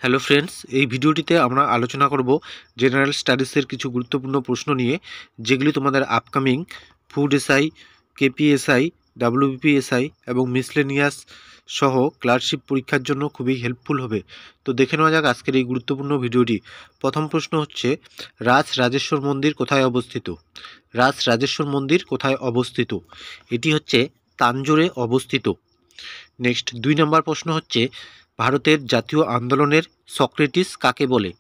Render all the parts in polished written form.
Hello friends, এই ভিডিওটিতে আমরা আলোচনা করব জেনারেল স্টাডিজের কিছু গুরুত্বপূর্ণ প্রশ্ন নিয়ে, যেগুলি তোমাদের upcoming food SI, KPSI, WBPSI এবং মিসলেনিয়াস সহ ক্লার্কশিপ পরীক্ষার জন্য খুবই হেল্পফুল হবে। তো দেখে নেওয়া যাক আজকের এই গুরুত্বপূর্ণ ভিডিওটি। প্রথম প্রশ্ন হচ্ছে, রাজরাজেশ্বর মন্দির কোথায় অবস্থিত? রাজরাজেশ্বর মন্দির কোথায় অবস্থিত? এটি হচ্ছে তাঞ্জোরে অবস্থিত। নেক্সট 2 নম্বর প্রশ্ন হচ্ছে, ভারতের জাতীয় আন্দোলনের সক্রেটিস কাকে বলে?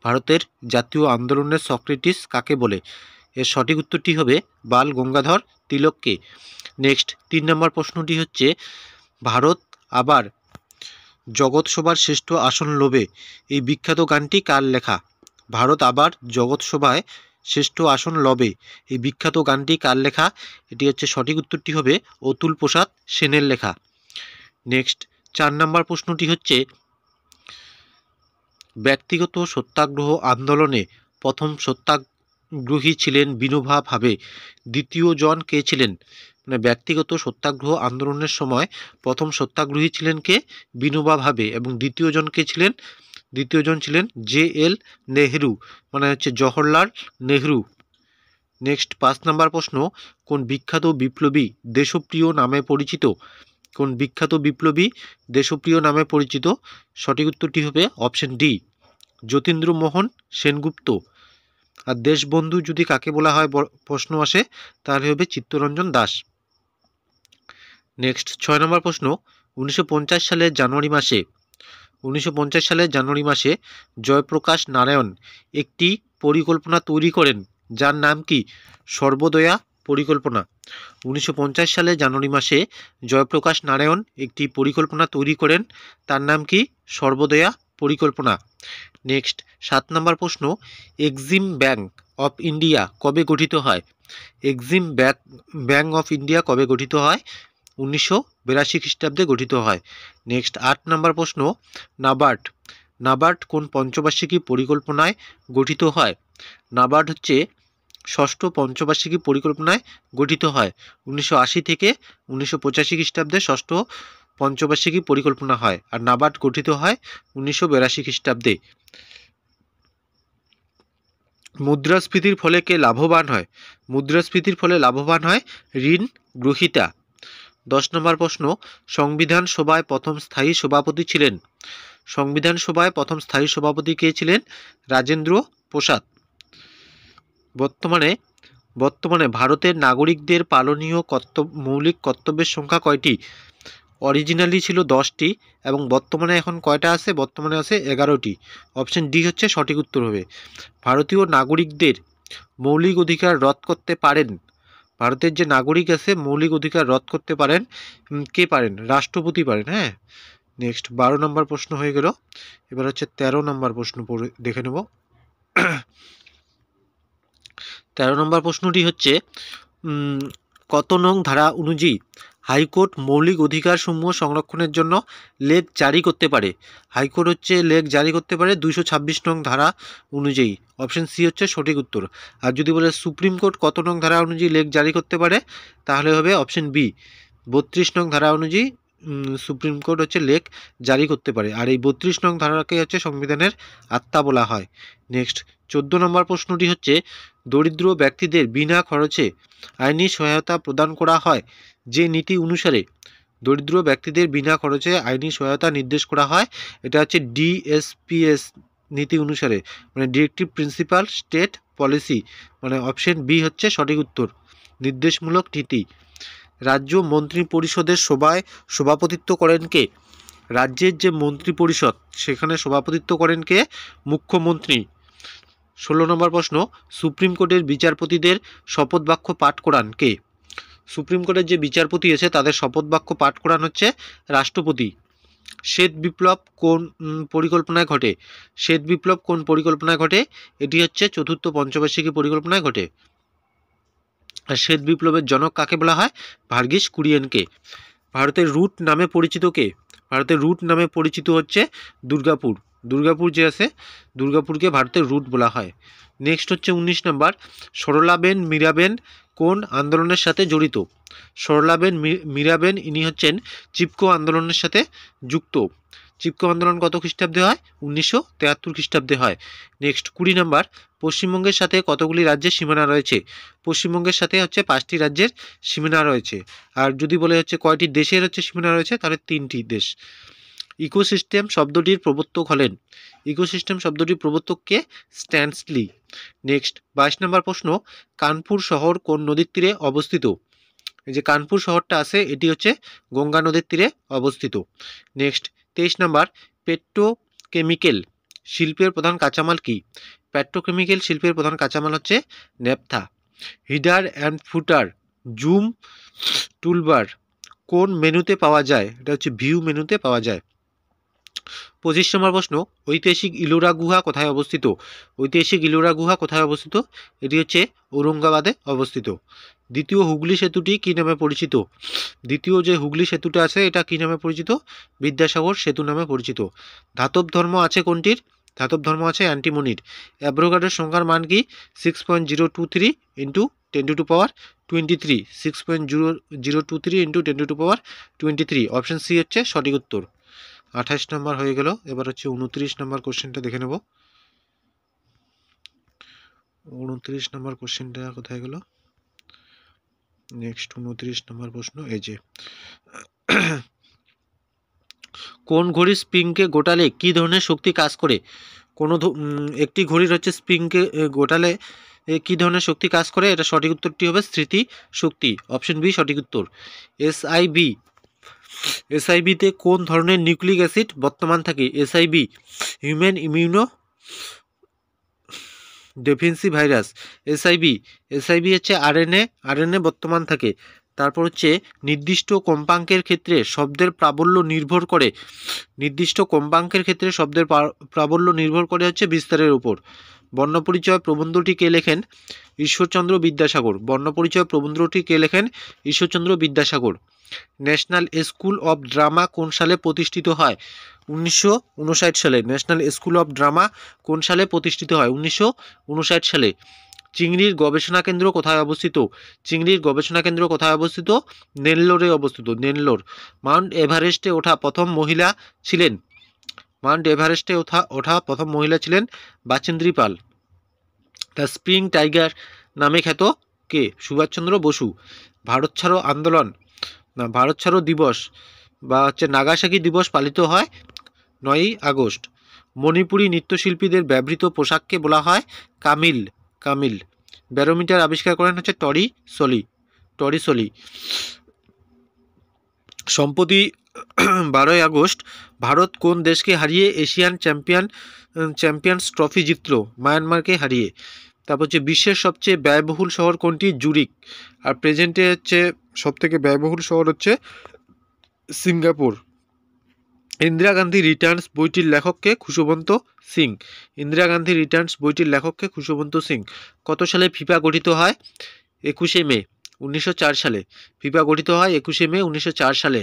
ভারতের জাতীয় আন্দোলনের সক্রেটিস কাকে বলে? এর সঠিক উত্তরটি হবে বাল গঙ্গাধর তিলককে। নেক্সট 3 নম্বর প্রশ্নটি হচ্ছে, ভারত আবার জগৎসভার শ্রেষ্ঠ আসন লোভে, এই বিখ্যাত গানটি কার লেখা? ভারত আবার জগৎসভায় শ্রেষ্ঠ আসন লবে, এই বিখ্যাত গানটি কার লেখা? এটি হচ্ছে সঠিক উত্তরটি হবে অতুল প্রসাদ সেনের লেখা। নেক্সট 4 নম্বর প্রশ্নটি হচ্ছে, ব্যক্তিগত সত্যাগ্রহ আন্দোলনে প্রথম সত্যাগ্রহী ছিলেন বিনোবা ভাবে, দ্বিতীয় জন কে ছিলেন? মানে ব্যক্তিগত সত্যাগ্রহ আন্দোলনের সময় প্রথম সত্যাগ্রহী ছিলেন কে? বিনোবা ভাবে। এবং দ্বিতীয় জন কে ছিলেন? দ্বিতীয় জন ছিলেন JL নেহরু, মানে হচ্ছে জওহরলাল নেহরু। নেক্সট 5 নম্বর প্রশ্ন, কোন বিখ্যাত বিপ্লবী দেশপ্রিয় নামে পরিচিত? কোন বিখ্যাত বিপ্লবী দেশপ্রিয় নামে পরিচিত? সঠিক উত্তরটি হবে অপশন ডি, যতীন্দ্রমোহন সেনগুপ্ত। আর দেশবন্ধু যদি কাকে বলা হয় প্রশ্ন আসে, তাহলে হবে চিত্তরঞ্জন দাস। নেক্সট 6 নম্বর প্রশ্ন, 1950 সালের জানুয়ারি মাসে জয়প্রকাশ নারায়ণ একটি পরিকল্পনা তৈরি করেন, যার নাম কি? সর্বদয়া পরিকল্পনা। 1950 সালের জানুয়ারি মাসে জয়প্রকাশ নারায়ণ একটি পরিকল্পনা তৈরি করেন, তার নাম কি? সর্বদয়া পরিকল্পনা। নেক্সট 7 নম্বর প্রশ্ন, এক্সিম ব্যাংক অফ ইন্ডিয়া কবে গঠিত হয়? এক্সিম ব্যাংক অফ ইন্ডিয়া কবে গঠিত হয়? 1982 খ্রিস্টাব্দে গঠিত হয়। নেক্সট 8 নম্বর প্রশ্ন, নাবার্ড কোন পঞ্চবার্ষিকী পরিকল্পনায় গঠিত হয়? নাবার্ড হচ্ছে ষষ্ঠ পঞ্চবার্ষিকী পরিকল্পনায় গঠিত হয়। 1980 থেকে 1985 খ্রিস্টাব্দে ষষ্ঠ পঞ্চবার্ষিকী পরিকল্পনা হয়, আর নাবার্ড গঠিত হয় 1982 খ্রিস্টাব্দে। মুদ্রাস্ফীতির ফলে কে লাভবান হয়? মুদ্রাস্ফীতির ফলে লাভবান হয় ঋণ গ্রহীতা। 10 নম্বর প্রশ্ন, সংবিধান সভায় প্রথম স্থায়ী সভাপতি ছিলেন? সংবিধান সভায় প্রথম স্থায়ী সভাপতি কে ছিলেন? রাজেন্দ্র প্রসাদ। বর্তমানে ভারতের নাগরিকদের পালনীয় মৌলিক কর্তব্যের সংখ্যা কয়টি? অরিজিনালি ছিল 10টি এবং বর্তমানে এখন কয়টা আছে? বর্তমানে আছে 11টি। অপশন ডি হচ্ছে সঠিক উত্তর হবে। ভারতীয় নাগরিকদের মৌলিক অধিকার রদ করতে পারেন, ভারতের যে নাগরিক আছে মৌলিক অধিকার রদ করতে পারেন কে পারেন? রাষ্ট্রপতি পারেন। হ্যাঁ। নেক্সট 12 নম্বর প্রশ্ন হয়ে গেল। এবার হচ্ছে 13 নম্বর প্রশ্ন পড়ে দেখে নেব। 13 নম্বর প্রশ্নটি হচ্ছে, কত নং ধারা অনুযায়ী হাইকোর্ট মৌলিক অধিকারসমূহ সংরক্ষণের জন্য লেখ জারি করতে পারে? হাইকোর্ট হচ্ছে লেখ জারি করতে পারে 226 নং ধারা অনুযায়ী। অপশন সি হচ্ছে সঠিক উত্তর। আর যদি বলে সুপ্রিম কোর্ট কত নং ধারা অনুযায়ী লেখ জারি করতে পারে, তাহলে হবে অপশন বি, 32 নং ধারা অনুযায়ী সুপ্রিম কোর্ট হচ্ছে লেখ জারি করতে পারে। আর এই 32 নং ধারাকে হচ্ছে সংবিধানের আত্মা বলা হয়। নেক্সট 14 নম্বর প্রশ্নটি হচ্ছে, দরিদ্র ব্যক্তিদের বিনা খরচে আইনি সহায়তা প্রদান করা হয় যে নীতি অনুসারে? দরিদ্র ব্যক্তিদের বিনা খরচে আইনি সহায়তা নির্দেশ করা হয়, এটা হচ্ছে DSPS নীতি অনুসারে, মানে ডিরেক্টিভ প্রিন্সিপাল স্টেট পলিসি, মানে অপশন বি হচ্ছে সঠিক উত্তর, নির্দেশমূলক নীতি। রাজ্য মন্ত্রী পরিষদের সভাপতিত্ব করেন কে? রাজ্যের যে মন্ত্রী পরিষদ সেখানে সভাপতিত্ব করেন কে? মুখ্যমন্ত্রী। 16 নম্বর প্রশ্ন, সুপ্রিম কোর্টের বিচারপতিদের শপথ বাক্য পাঠ করান কে? সুপ্রিম কোর্টের যে বিচারপতি আছে তাদের শপথ বাক্য পাঠ করান হচ্ছে রাষ্ট্রপতি। শ্বেত বিপ্লব কোন পরিকল্পনায় ঘটে? শ্বেত বিপ্লব কোন পরিকল্পনায় ঘটে? এটি হচ্ছে চতুর্থ পঞ্চবার্ষিকী পরিকল্পনায় ঘটে। আর শ্বেত বিপ্লবের জনক কাকে বলা হয়? ভার্গিস কুরিয়েনকে। ভারতের রুট নামে পরিচিত কে? ভারতের রুট নামে পরিচিত হচ্ছে দুর্গাপুর যে আছে, দুর্গাপুরকে ভারতের রুট বলা হয়। নেক্সট হচ্ছে 19 নম্বর, সরলাবেন মীরাবেন কোন আন্দোলনের সাথে জড়িত? সরলাবেন মীরাবেন ইনি হচ্ছেন চিপকো আন্দোলনের সাথে যুক্ত। চিপকো আন্দোলন কত খ্রিস্টাব্দে হয়? 1973 খ্রিস্টাব্দে হয়। নেক্সট 20 নাম্বার, পশ্চিমবঙ্গের সাথে কতগুলি রাজ্যের সীমানা রয়েছে? পশ্চিমবঙ্গের সাথে হচ্ছে 5টি রাজ্যের সীমানা রয়েছে। আর যদি বলে হচ্ছে কয়টি দেশের হচ্ছে সীমানা রয়েছে, তাহলে 3টি দেশ। ইকোসিস্টেম শব্দটির প্রবর্তক হলেন? ইকোসিস্টেম শব্দটির প্রবর্তক কে? স্ট্যানলি। নেক্সট 22 নম্বর প্রশ্ন, কানপুর শহর কোন নদীর তীরে অবস্থিত? এই যে কানপুর শহরটা আছে, এটি হচ্ছে গঙ্গা নদীর তীরে অবস্থিত। নেক্সট 23 নম্বর, পেট্রোকেমিক্যাল শিল্পের প্রধান কাঁচামাল কি? পেট্রোকেমিক্যাল শিল্পের প্রধান কাঁচামাল হচ্ছে naphtha. Header and footer zoom toolbar কোন মেনুতে পাওয়া যায়? এটা হচ্ছে ভিউ মেনুতে পাওয়া যায়। 25 নম্বর প্রশ্ন, ঐতিহাসিক ইলোরা গুহা কোথায় অবস্থিত? ঐতিহাসিক ইলোরা গুহা কোথায় অবস্থিত? এটি হচ্ছে ঔরঙ্গাবাদে অবস্থিত। দ্বিতীয় হুগলি সেতুটি কী নামে পরিচিত? দ্বিতীয় যে হুগলি সেতুটা আছে, এটা কী নামে পরিচিত? বিদ্যাসাগর সেতু নামে পরিচিত। ধাতব ধর্ম আছে কোনটির? ধাতব ধর্ম আছে অ্যান্টিমনির। অ্যাভোগাড্রোর সংখ্যার মান কি? 6.023 ইন্টু 10⁻23। 6.023 ইন্টু 10⁻23। অপশন সি হচ্ছে সঠিক উত্তর। 28 নম্বর হয়ে গেল। এবার হচ্ছে 29 নম্বর কোশ্চেনটা দেখে নেব। 29 নম্বর কোশ্চেনটা কোথায় গেল? নেক্সট 29 নম্বর প্রশ্ন, এই যে কোন ঘড়ির স্প্রিংকে গোটালে কি ধরনের শক্তি কাজ করে? একটি ঘড়ির হচ্ছে স্প্রিংকে গোটালে কি ধরনের শক্তি কাজ করে? এটা সঠিক উত্তরটি হবে স্মৃতি শক্তি। অপশন বি সঠিক উত্তর। এসআইবিতে কোন ধরনের নিউক্লিক অ্যাসিড বর্তমান থাকে? SIB human immuno deficiency virus. SIB হচ্ছে আরএনএ বর্তমান থাকে। তারপর হচ্ছে নির্দিষ্ট কম্পাঙ্কের ক্ষেত্রে শব্দের প্রাবল্য নির্ভর করে। নির্দিষ্ট কম্পাঙ্কের ক্ষেত্রে শব্দের প্রাবল্য নির্ভর করে হচ্ছে বিস্তারের উপর। বর্ণপরিচয় প্রবন্ধটি কে লেখেন? ঈশ্বরচন্দ্র বিদ্যাসাগর। বর্ণপরিচয় প্রবন্ধটি কে লেখেন? Ishwarchandra Vidyasagar. National school of drama কোন সালে প্রতিষ্ঠিত হয়? 1959 সালে। ন্যাশনাল স্কুল অফ ড্রামা কোন সালে প্রতিষ্ঠিত হয়? 1959 সালে। চিংড়ির গবেষণা কেন্দ্র কোথায় অবস্থিত? চিংড়ির গবেষণা কেন্দ্র কোথায় অবস্থিত? নেল্লোরে অবস্থিত। নেল্লোর। মাউন্ট এভারেস্টে ওঠা প্রথম মহিলা ছিলেন? মাউন্ট এভারেস্টে ওঠা প্রথম মহিলা ছিলেন বাচেন্দ্রী পাল। দ্য স্প্রিং টাইগার নামে খ্যাত কে? সুভাষচন্দ্র বসু। ভারত ছাড়ো আন্দোলন ভারত ছাড়ো দিবস বা হচ্ছে নাগাসাকি দিবস পালিত হয় 9ই আগস্ট। মণিপুরী নৃত্যশিল্পীদের ব্যবহৃত পোশাককে বলা হয় কামিল। ব্যারোমিটার আবিষ্কার করেন হচ্ছে টরি সলি। সম্প্রতি 12ই আগস্ট ভারত কোন দেশকে হারিয়ে এশিয়ান চ্যাম্পিয়ন্স ট্রফি জিতল? মায়ানমারকে হারিয়ে। তারপর হচ্ছে বিশ্বের সবচেয়ে ব্যয়বহুল শহর কোনটি? জুরিক। আর প্রেজেন্টে হচ্ছে সবথেকে ব্যয়বহুল শহর হচ্ছে সিঙ্গাপুর। ইন্দিরা গান্ধী রিটার্নস বইটির লেখককে? খুশবন্ত সিং। ইন্দিরা গান্ধী রিটার্নস বইটির লেখককে? খুশবন্ত সিং। কত সালে ফিফা গঠিত হয়? 21শে মে 1904 সালে। ফিফা গঠিত হয় 21শে মে 1904 সালে।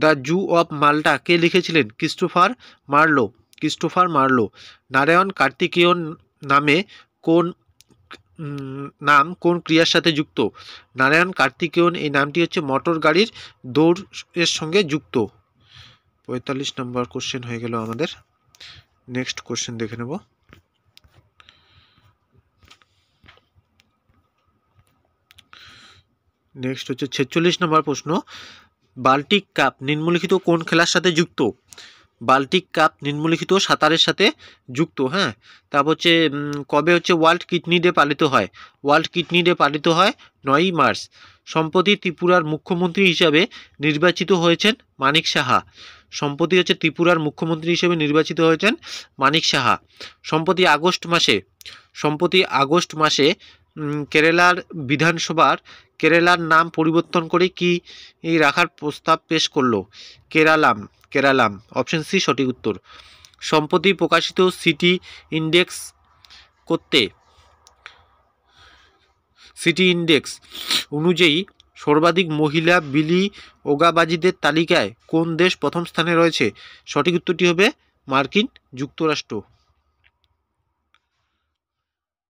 দ্য জু অফ মাল্টা কে লিখেছিলেন? Christopher Marlowe. নারায়ণ কার্তিকেয়ন নাম কোন ক্রিয়ার সাথে যুক্ত? নারায়ণ কার্তিকেয়ন এই নামটি হচ্ছে মোটর গাড়ির দৌড়ের সঙ্গে যুক্ত। 45 নম্বর কোশ্চেন হয়ে গেল আমাদের। নেক্সট কোশ্চেন দেখে নেব। নেক্সট হচ্ছে 46 নম্বর প্রশ্ন, বাল্টিক কাপ নিম্নলিখিত কোন খেলার সাথে যুক্ত? বাল্টিক কাপ নিম্নলিখিত সাঁতারের সাথে যুক্ত। হ্যাঁ, তারপর হচ্ছে কবে হচ্ছে ওয়ার্ল্ড কিডনি ডে পালিত হয়? ওয়ার্ল্ড কিডনি ডে পালিত হয় 9ই মার্চ। সম্প্রতি ত্রিপুরার মুখ্যমন্ত্রী হিসাবে নির্বাচিত হয়েছেন মানিক সাহা। সম্প্রতি হচ্ছে ত্রিপুরার মুখ্যমন্ত্রী হিসেবে নির্বাচিত হয়েছেন মানিক সাহা। সম্প্রতি আগস্ট মাসে কেরালার বিধানসভার কেরালার নাম পরিবর্তন করে কি রাখার প্রস্তাব পেশ করলো? কেরালাম। অপশন সি সঠিক উত্তর। সম্প্রতি প্রকাশিত সিটি ইন্ডেক্স অনুযায়ী সর্বাধিক মহিলা বিনিয়োগকারীদের তালিকায় কোন দেশ প্রথম স্থানে রয়েছে? সঠিক উত্তরটি হবে মার্কিন যুক্তরাষ্ট্র।